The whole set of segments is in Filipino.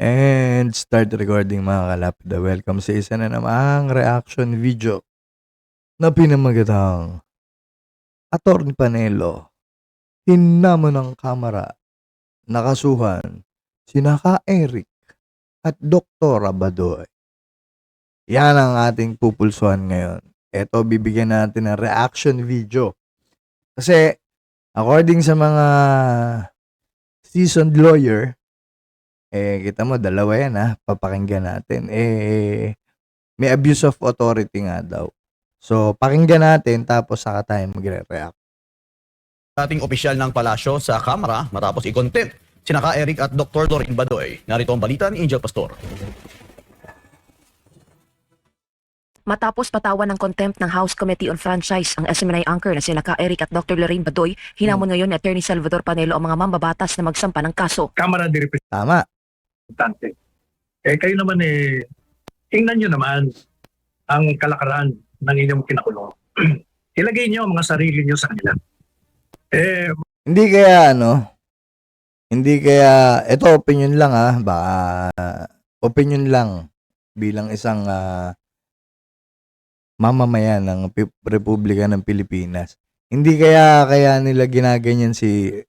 And start recording mga kalapda. Welcome sa isa na namang reaction video na pinamagatang Atty. Panelo. Hinamon ng kamera. Nakasuhan sina Ka Eric at Dr. Badoy. Yan ang ating pupulsuhan ngayon. Ito, bibigyan natin ng reaction video. Kasi, according sa mga seasoned lawyer, kita mo, dalawa yan papakinggan natin. May abuse of authority nga daw. So, pakinggan natin tapos saka tayo magre-react. Ating opisyal ng palasyo sa Kamara matapos i-contempt sina Ka Eric at Dr. Lorin Badoy. Narito ang balita ni Angel Pastor. Matapos patawan ng contempt ng House Committee on Franchise ang SMNI anchor na sina Ka Eric at Dr. Lorin Badoy, hinamon ngayon ni Atty. Salvador Panelo ang mga mambabatas na magsampa ng kaso. Kamara de Tama. Representante. Kayo naman tingnan nyo naman ang kalakaran ng inyong kinakulong. Ilagay nyo ang mga sarili nyo sa kanila. Hindi kaya ito opinion lang baka opinion lang bilang isang mamamayan ng Republika ng Pilipinas. Hindi kaya nila ginaganyan si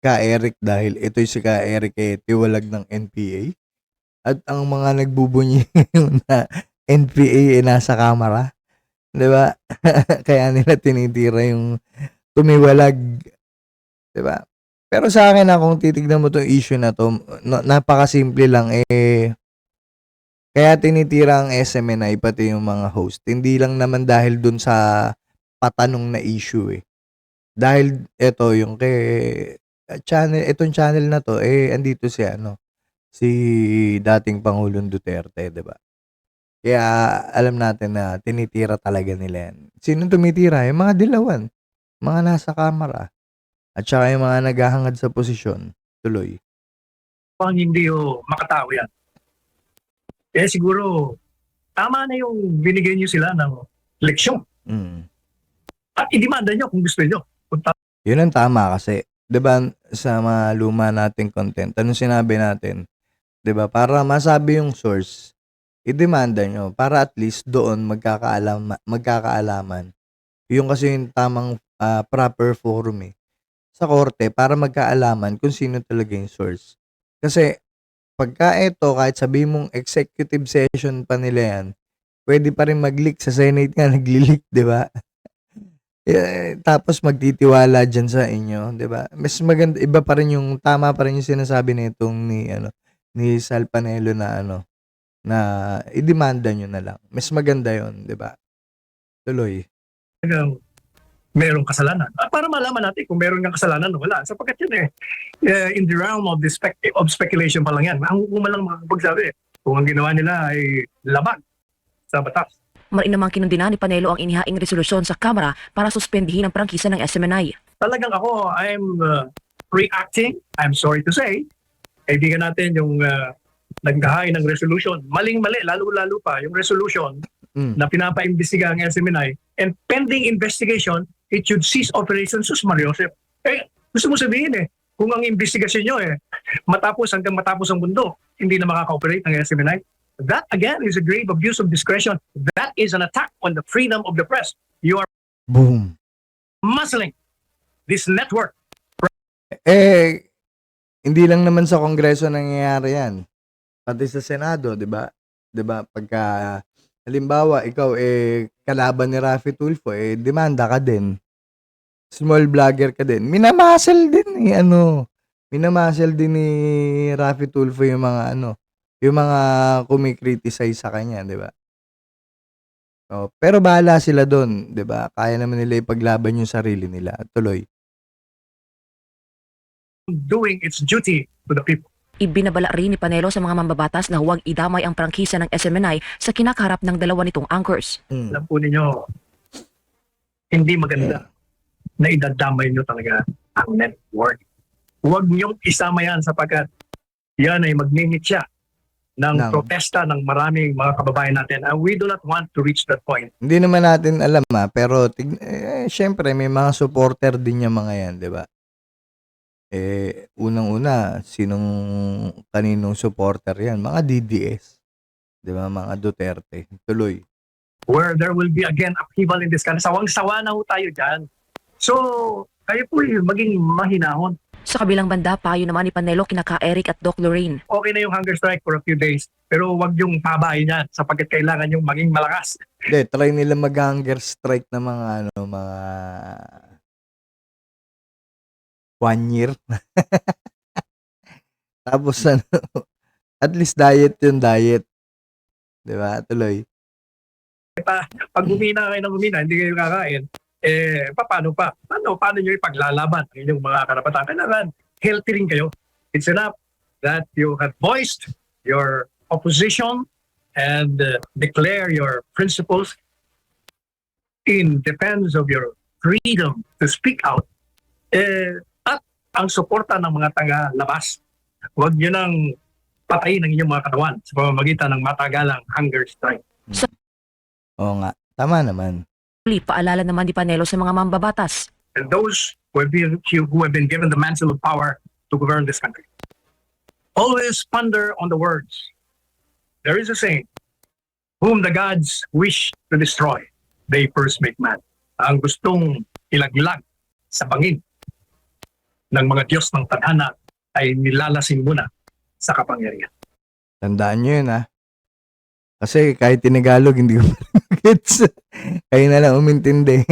Ka Eric dahil ito'y si Ka Eric tiwalag ng NPA at ang mga nagbubunyi na NPA nasa kamera. 'Di ba? Kaya nila tinitira yung tumiwalag. 'Di ba? Pero sa akin kung titignan mo 'tong issue na 'to, napakasimple lang kaya tinitira ang SMNI pati yung mga host. Hindi lang naman dahil dun sa patanong na issue Dahil ito yung itong channel na to andito si dating Pangulong Duterte, 'di ba? Kaya alam natin na tinitira talaga nila yan. Sino tumitira? Yung mga dilawan, mga nasa kamera, at saka yung mga naghahangad sa posisyon. Tuloy. Pang hindi makatao yan. Siguro, tama na yung binigay nyo sila ng leksyon. At idemanda nyo kung gusto nyo. Yun ang tama kasi, 'di ba, sa mga luma nating content, anong sinabi natin? 'Di ba, para masabi yung source, idemanda nyo para at least doon magkakaalaman. Yung kasi yung tamang proper forum sa korte para magkaalaman kung sino talaga yung source. Kasi pagka kahit sabi mong executive session pa nila yan, pwede pa rin mag-leak sa Senate nga nagli-leak, 'di ba? Tapos magtitiwala dyan sa inyo, 'di ba? Mas maganda, iba pa rin yung tama pa rin yung sinasabi nitong ni Sal Panelo na idemanda nyo na lang. Mas maganda yon, 'di ba? Tuloy. Merong kasalanan. Para malaman natin kung meron ng kasalanan o wala. Sapagkat yun in the realm of speculation pa lang yan. Ang lang makakapagsabi kung ang ginawa nila ay labag sa batas. Marin namang kinundina ni Panelo ang inihaing resolusyon sa Kamara para suspendihin ang prangkisa ng SMNI. Talagang ako, I'm reacting, I'm sorry to say, kaibigan natin yung naghahain ng resolution. Maling-mali, lalo-lalo pa, yung resolution na pinapaimbestiga ang SMNI, and pending investigation, it should cease operation sus Mariosep. Gusto mo sabihin kung ang investigasyon nyo hanggang matapos ang mundo, hindi na makaka-operate ng SMNI. That again is a grave abuse of discretion. That is an attack on the freedom of the press. You are Boom. muscling this network. Hindi lang naman sa Kongreso nangyayari yan. Pati sa Senado, 'di ba? 'Di ba pagka halimbawa ikaw kalaban ni Raffy Tulfo demanda ka din. Small vlogger ka din. Minamuscle din minamuscle din ni Raffy Tulfo yung mga yung mga kumikriticize sa kanya, 'di ba? Pero bahala sila doon, 'di ba? Kaya naman nila ipaglaban yung sarili nila. Tuloy. Doing its duty to the people. Ibinabala rin ni Panelo sa mga mambabatas na huwag idamay ang prangkisa ng SMNI sa kinakaharap ng dalawa nitong anchors. Alam po ninyo, hindi maganda na idadamay nyo talaga ang network. Huwag niyong isama yan sapagkat yan ay magninit siya ng protesta ng maraming mga kababayan natin. And we do not want to reach that point. Hindi naman natin alam pero syempre may mga supporter din yung mga yan, 'di ba? Unang-una, kaninong supporter yan? Mga DDS. Di ba? Mga Duterte. Tuloy. where there will be again upheaval in this country. Sawang-sawa na ho tayo dyan. So, kayo po maging mahinahon. Sa kabilang banda, payo naman ni Panelo kina Ka-Eric at Doc Lorraine. Okay na yung hunger strike for a few days, pero wag yung pabahay niyan sapagkat kailangan yung maging malakas. Hindi, try nila mag-hunger strike na mga 1 year. Tapos at least diet yung diet. Di ba? Tuloy. Pag umina kayo ng umina, hindi kayo kakain, paano pa? Paano nyo ipaglalaban ang inyong mga karapatan? Kailangan healthy rin kayo. It's enough that you have voiced your opposition and declare your principles in defense of your freedom to speak out. At ang suporta ng mga taga-labas. Huwag nyo nang patayin ang inyong mga katawan sa pamamagitan ng matagalang hunger strike. Oo nga. Tama naman. Muli, paalala naman ni Panelo sa mga mambabatas. And those who have been given the mantle of power to govern this country. Always ponder on the words. There is a saying, whom the gods wish to destroy, they first make man. Ang gustong ilaglag sa bangin ng mga Diyos ng tadhana ay nilalasing muna sa kapangyarihan. Tandaan nyo yun, ha? Kasi kahit tinagalog, hindi ko pa rin mag-gets. Kayo na lang umintindi.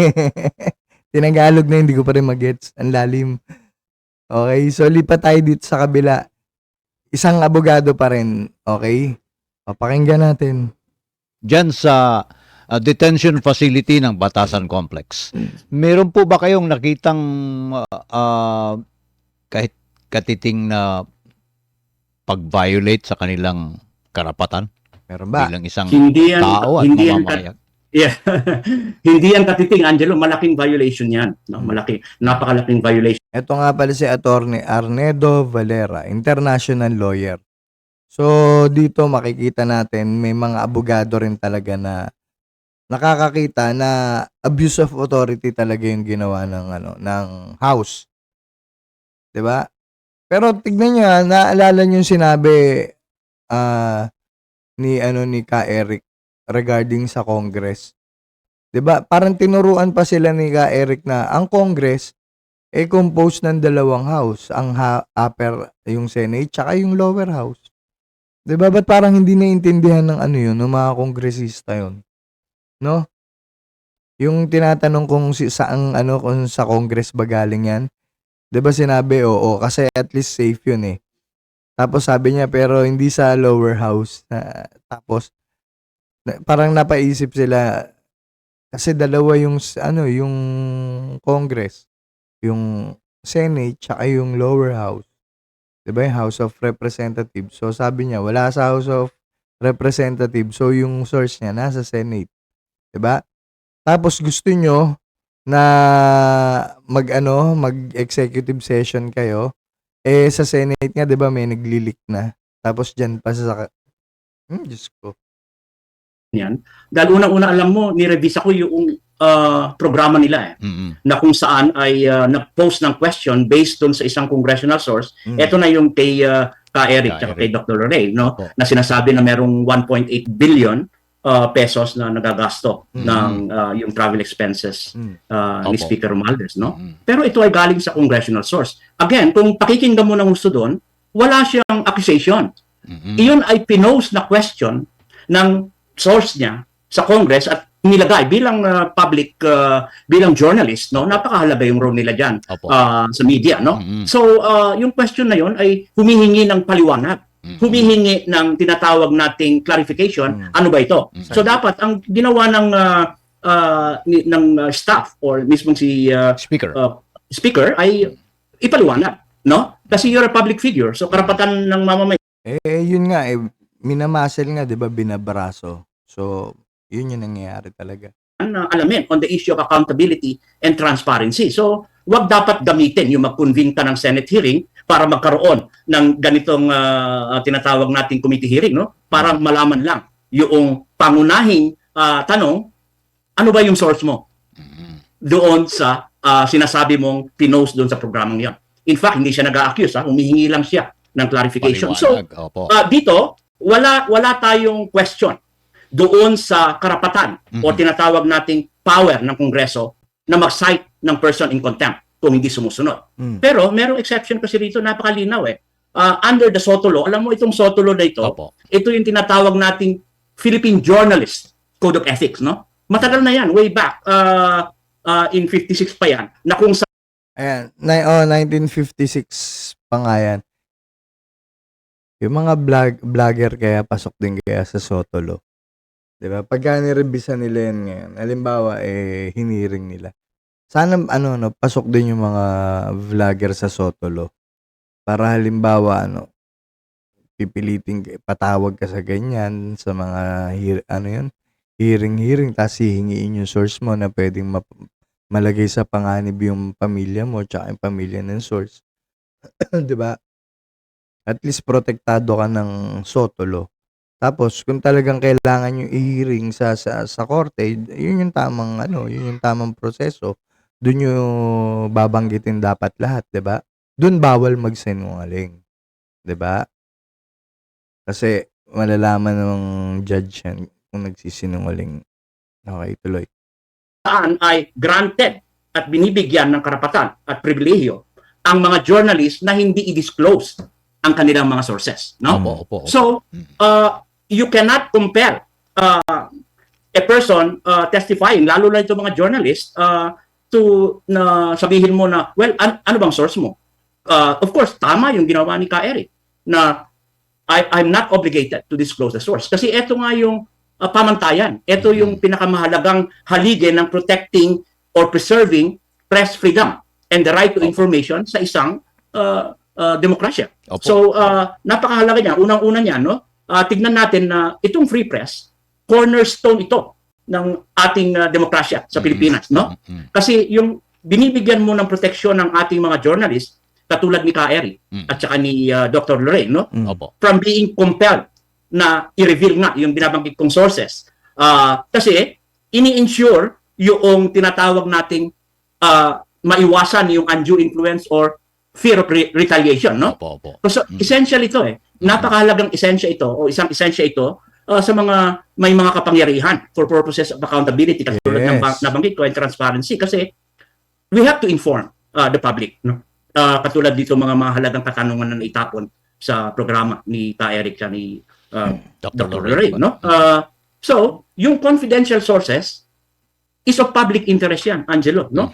Tinagalog na hindi ko pa rin mag-gets. Ang lalim. Okay, so lipat tayo dito sa kabila. Isang abogado pa rin. Okay? Papakinggan natin. Diyan sa detention facility ng Batasan Complex. Meron po ba kayong nakitang kahit katiting na pag-violate sa kanilang karapatan Meron ba? bilang isang Hindi yan, tao at hindi yan, mamamayan? yeah. Hindi yan katiting, Angelo. Malaking violation yan. No? Napakalaking violation. Ito nga pala si Attorney Arnedo Valera, international lawyer. So, dito makikita natin may mga abogado rin talaga na nakakakita na abuse of authority talaga yung ginawa ng House. 'Di ba? Pero tignan niyo, naalala niyo yung sinabi ni Ka-Eric regarding sa Congress. 'Di ba? Parang tinuruan pa sila ni Ka-Eric na ang Congress composed ng dalawang house, ang upper, yung Senate, tsaka yung lower house. 'Di ba? Ba't parang hindi naiintindihan ng yun, ng mga kongresista yun? No? Yung tinatanong kung kung sa Congress ba galing yan? 'Di ba sinabi, oo, kasi at least safe yun eh. Tapos sabi niya, pero hindi sa lower house. Tapos, parang napaisip sila, kasi dalawa yung, yung Congress. Yung Senate, tsaka yung lower house. Diba yung House of Representatives? So, sabi niya, wala sa House of Representatives. So, yung source niya, nasa Senate. Diba? Tapos, gusto nyo na mag-executive session kayo. Sa Senate nga, diba, may nagli-leak na. Tapos, dyan pa sa... Diyos ko. Yan. Dahil unang-una, alam mo, nirevisa ko yung programa nila na kung saan ay nag-post ng question based doon sa isang congressional source. Ito na yung kay Ka-Eric at kay Dr. Lorraine, no? Na sinasabi na merong 1.8 billion pesos na nagagasto ng yung travel expenses ni Speaker Romualdez, no? Pero ito ay galing sa congressional source. Again, kung pakikinggan mo ng gusto doon, wala siyang accusation. Iyon ay pinost na question ng source niya sa Congress at nilagay bilang public, bilang journalist, no? Napakahalaga yung role nila dyan sa media, no? So, yung question na yun ay humihingi ng paliwanag. Humihingi ng tinatawag nating clarification. Ano ba ito? So, dapat ang ginawa ng staff or mismo si speaker ay ipaliwanag, no? Kasi you're a public figure. So, karapatan ng mamamayan. Yun nga, minamuscle nga, di ba, binabraso. So, yun yung nangyayari talaga. Alamin on the issue of accountability and transparency. So, wag dapat gamitin yung mag-convene ka ng Senate hearing para magkaroon ng ganitong tinatawag nating committee hearing, no? Para malaman lang yung pangunahing tanong, ano ba yung source mo doon sa sinasabi mong pinost doon sa programang yan. In fact, hindi siya nag-a-accuse, humihingi lang siya ng clarification. So, Paliwanag, opo. dito, wala tayong question doon sa karapatan o tinatawag nating power ng Kongreso na mag-cite ng person in contempt kung hindi sumusunod. Pero merong exception kasi rito, napakalinaw under the SOTO law, alam mo itong SOTO law na ito, Opo. ito yung tinatawag nating Philippine Journalist Code of Ethics, no? Matagal na yan, way back in 56 pa yan, na kung sa Ayan, 1956 pa nga yan. Yung mga vlogger kaya pasok din kaya sa SOTO law. Diba? Pagka nirebisa nila yan ngayon, halimbawa, hiniring nila. Sana, pasok din yung mga vlogger sa SOTO law. Para halimbawa, pipiliting patawag ka sa ganyan, sa mga, hearing, tapos hihingiin yung source mo na pwedeng malagay sa panganib yung pamilya mo, tsaka yung pamilya ng source. Diba? At least protektado ka ng SOTO law. Tapos kung talagang kailangan yung i-hearing sa korte, yun yung tamang proseso. Doon yung babanggitin dapat lahat, 'di ba? Doon bawal magsinungaling. 'Di ba? Kasi malalaman ng judge yan kung nagsisinungaling. Okay, tuloy. saan ay granted at binibigyan ng karapatan at pribilehyo ang mga journalists na hindi i-disclose ang kanilang mga sources, no? Opo. So, you cannot compare a person testifying, lalo na itong mga journalists, na sabihin mo na, well, ano bang source mo? Of course, tama yung ginawa ni Ka Eric na I'm not obligated to disclose the source. Kasi ito nga yung pamantayan. Ito yung pinakamahalagang haligi ng protecting or preserving press freedom and the right to information sa isang demokrasya. Opo. So, napakahalaga niya. Unang-una niya, no? Tignan natin na itong free press, cornerstone ito ng ating demokrasya sa Pilipinas, no? Kasi yung binibigyan mo ng proteksyon ng ating mga journalists, katulad ni Ka Eric at saka ni Dr. Lorraine, no? Opo. From being compelled na i-reveal nga yung binabanggit kong sources. Kasi ini-ensure yung tinatawag nating maiwasan yung undue influence or fear of retaliation, no? Opo. So, essential ito Napakahalagang esensya ito o isang esensya ito sa mga may mga kapangyarihan for purposes of accountability katulad ng nabanggit ko and transparency kasi we have to inform the public, no? Katulad dito mga mahalagang katanungan na naitapon sa programa ni Ka Eric at ni Dr. Lorraine, no? So, yung confidential sources is of public interest yan, Angelo, no?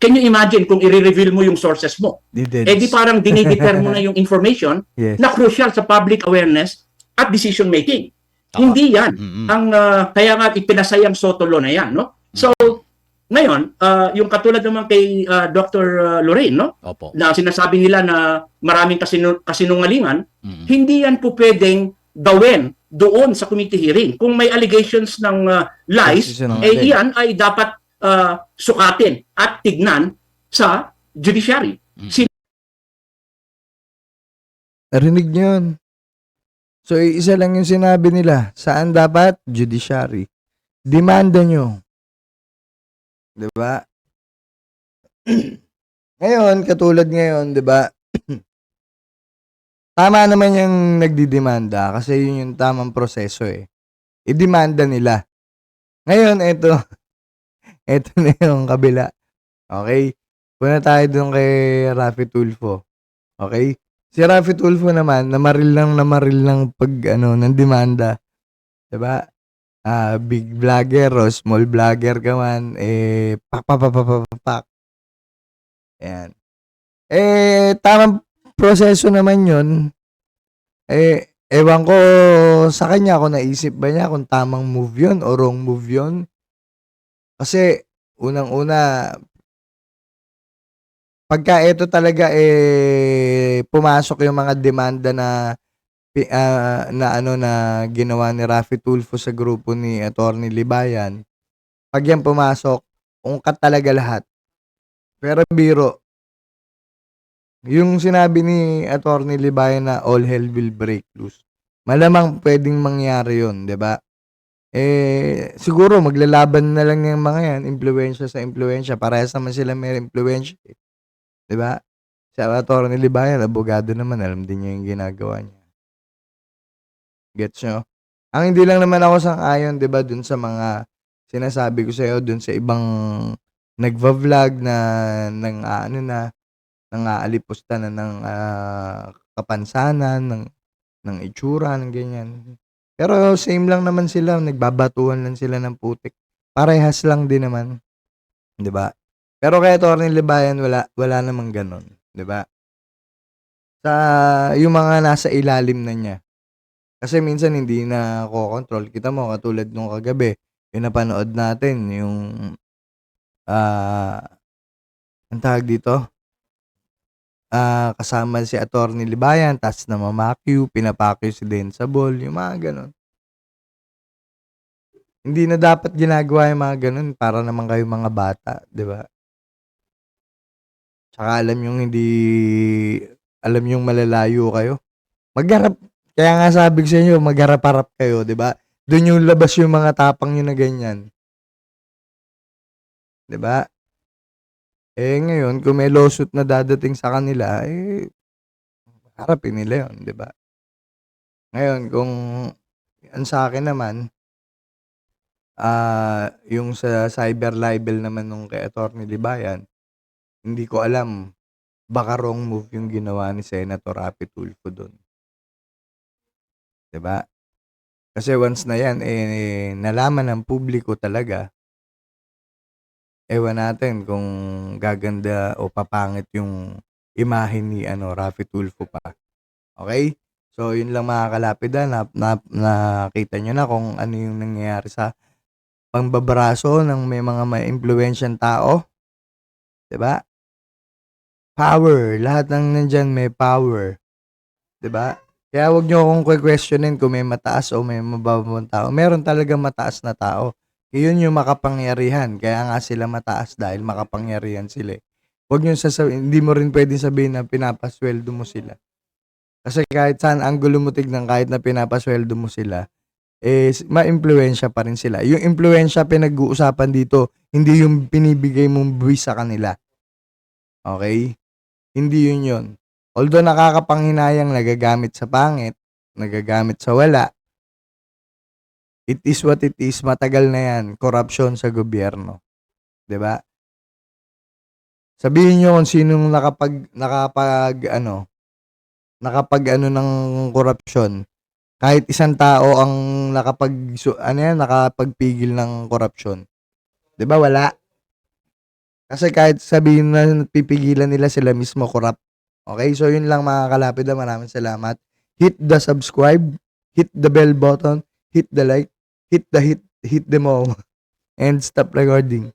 Can you imagine kung i-reveal mo yung sources mo? Di parang dinideter mo na yung information na crucial sa public awareness at decision making. Hindi yan. Kaya nga ipinasayang SOTO law na yan, no? So, ngayon, yung katulad naman kay Dr. Lorraine, no? Opo. Na sinasabi nila na maraming kasinungalingan, hindi yan po pwedeng gawin doon sa committee hearing. Kung may allegations ng lies, iyan ay dapat sukatin at tignan sa judiciary. Narinig niyo yun. So, isa lang yung sinabi nila. Saan dapat? Judiciary. Demanda nyo. Diba? Ngayon, katulad ngayon, diba? Tama naman yung nagdidemanda kasi yun yung tamang proseso I-demanda nila. Ngayon, ito na yung kabila. Okay? Puna tayo dun kay Raffy Tulfo. Okay? Si Raffy Tulfo naman, namaril lang pag, ng demanda. Diba? Big vlogger o small vlogger ka man, pak. Ayan. Tamang proseso naman yun. Ewan ko sa kanya kung naisip ba niya kung tamang move yun o wrong move yun. Kasi, unang-una, pagka ito talaga pumasok yung mga demanda na ginawa ni Raffy Tulfo sa grupo ni Attorney Libayan, pag yan pumasok, ungkat talaga lahat. Pero biro, yung sinabi ni Attorney Libayan na all hell will break loose, malamang pwedeng mangyari yun, 'di ba? Siguro maglalaban na lang yung mga yan, impluwensya sa impluwensya, parehas naman sila may impluwensya, 'di ba? Si Atty. Libayan, abogado naman, alam din niya yung ginagawa niya. Gets nyo? Ang hindi lang naman ako sang-ayon, 'di ba, dun sa mga sinasabi ko sa'yo, dun sa ibang nagva-vlog na nang-aalipusta na ng kapansanan, ng itsura, ng ganyan. Pero same lang naman sila, nagbabatuhan lang sila ng putik. Parehas lang din naman, 'di ba? Pero kay Atty. Libayan wala namang gano'n, 'di ba? Sa yung mga nasa ilalim na niya. Kasi minsan hindi na kokontrol. Kita mo katulad nung kagabi, yung napanood natin yung anong tawag dito? Kasama si Atty. Libayan ta's namamakyu, pinapakyu si Densabol, yung mga gano'n. Hindi na dapat ginagawa yung mga gano'n para naman kayong mga bata, 'di ba? Tsaka alam yung malalayo kayo. Magharap, kaya nga sabi ko sa inyo, magharap-harap kayo, 'di ba? Doon yung labas yung mga tapang niyo na ganyan. 'Di ba? Ngayon, kung may lawsuit na dadating sa kanila, harapin nila 'yon, 'di ba? Ngayon, kung ang sa akin naman, yung sa cyber libel naman nung kay Atty. Libayan, hindi ko alam, baka wrong move yung ginawa ni Senator Rapi Tulfo doon. 'Di ba? Kasi once na yan, nalaman ng publiko talaga, ewan natin kung gaganda o papangit yung imahe ni Rapi Tulfo pa. Okay? So, yun lang mga kalapid, nakita nyo na kung ano yung nangyayari sa pambabraso ng may mga ma-impluwensyang tao. 'Di ba? Power. Lahat ng nandyan may power. 'Di ba? Kaya wag nyo akong questionin kung may mataas o may mababang tao. Meron talaga mataas na tao. Yun yung makapangyarihan. Kaya nga sila mataas dahil makapangyarihan sila. Wag nyo sasabihin, hindi mo rin pwedeng sabihin na pinapasweldo mo sila. Kasi kahit saan anggulo mo tignan, kahit na pinapasweldo mo sila, ma-impluwensya pa rin sila. Yung impluwensya pinag-uusapan dito, hindi yung pinibigay mong buwis sa kanila. Okay? Hindi yun. Although nakakapanghinayang nagagamit sa pangit, nagagamit sa wala, it is what it is. Matagal na yan. Korupsyon sa gobyerno. 'Di ba? Sabihin nyo kung sinong nakapag ng korupsyon. Kahit isang tao ang nakapagpigil ng korupsyon. 'Di ba? Wala. Kasi kahit sabihin na pipigilan nila, sila mismo corrupt. Okay? So, yun lang mga kalapid. Maraming salamat. Hit the subscribe. Hit the bell button. Hit the like. Hit the all. And stop recording.